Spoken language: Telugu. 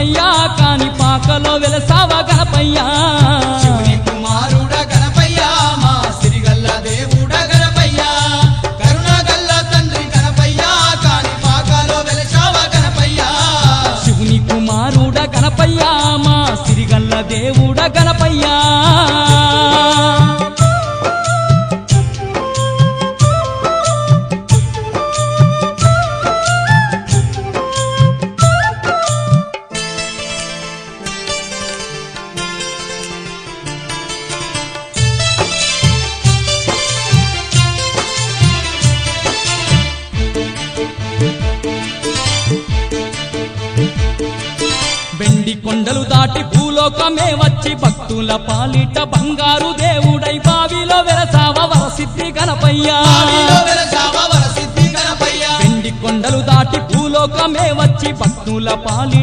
గణపయ్యా కాని పాకలో వెలసావ గణపయ్యా శివుని కుమారుడ గణపయ్యా మా సిరిగల్ల దేవుడ గణపయ్యా కరుణగల్ల తండ్రి గణపయ్యా కాని పాకలో వెలసావ గణపయ్యా శివుని కుమారుడ గణపయ్యా మా సిరిగల్ల దేవుడ గణపయ్యా వెండి కొండలు దాటి భూలోకమే వచ్చి భక్తుల పాలిట బంగారు దేవుడై బావిలో వెలసావ వరసిద్ధి గణపయ్యా బావిలో వెలసావ వరసిద్ధి గణపయ్యా వెండి కొండలు దాటి భూలోకమే వచ్చి భక్తుల పాలిట